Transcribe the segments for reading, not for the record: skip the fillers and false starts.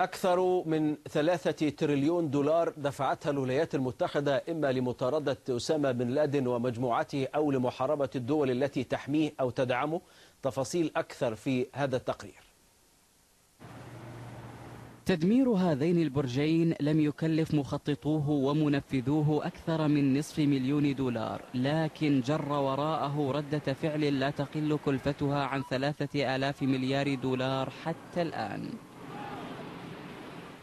أكثر من 3 تريليون دولار دفعتها الولايات المتحدة إما لمطاردة أسامة بن لادن ومجموعته أو لمحاربة الدول التي تحميه أو تدعمه. تفاصيل أكثر في هذا التقرير. تدمير هذين البرجين لم يكلف مخططوه ومنفذوه أكثر من $500,000، لكن جر وراءه ردة فعل لا تقل كلفتها عن 3,000 مليار دولار حتى الآن.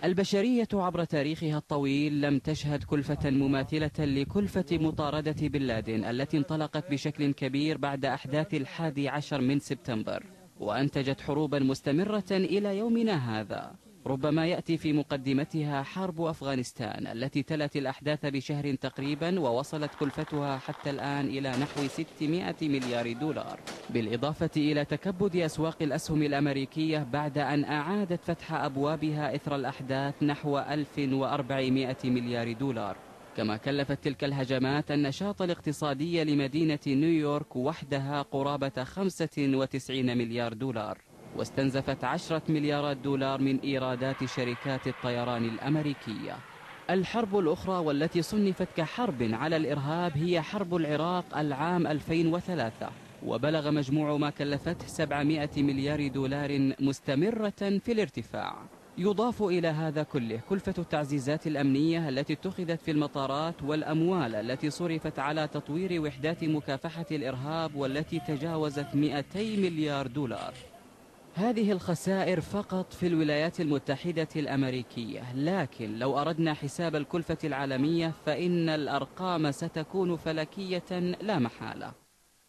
البشرية عبر تاريخها الطويل لم تشهد كلفة مماثلة لكلفة مطاردة بن لادن التي انطلقت بشكل كبير بعد أحداث 11 من سبتمبر، وأنتجت حروبا مستمرة إلى يومنا هذا. ربما يأتي في مقدمتها حرب أفغانستان التي تلت الأحداث بشهر تقريبا، ووصلت كلفتها حتى الآن إلى نحو 600 مليار دولار، بالإضافة إلى تكبد أسواق الأسهم الأمريكية بعد أن أعادت فتح أبوابها إثر الأحداث نحو 1400 مليار دولار. كما كلفت تلك الهجمات النشاط الاقتصادي لمدينة نيويورك وحدها قرابة 95 مليار دولار، واستنزفت 10 مليارات دولار من إيرادات شركات الطيران الأمريكية. الحرب الأخرى والتي صنفت كحرب على الإرهاب هي حرب العراق العام 2003، وبلغ مجموع ما كلفته 700 مليار دولار مستمرة في الارتفاع. يضاف إلى هذا كله كلفة التعزيزات الأمنية التي اتخذت في المطارات والأموال التي صرفت على تطوير وحدات مكافحة الإرهاب والتي تجاوزت 200 مليار دولار. هذه الخسائر فقط في الولايات المتحدة الأمريكية، لكن لو أردنا حساب الكلفة العالمية فإن الأرقام ستكون فلكية لا محالة.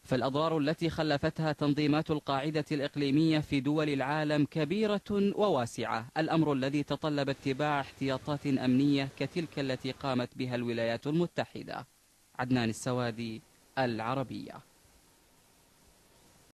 فالأضرار التي خلفتها تنظيمات القاعدة الإقليمية في دول العالم كبيرة وواسعة، الأمر الذي تطلب اتباع احتياطات أمنية كتلك التي قامت بها الولايات المتحدة. عدنان السوادي، العربية.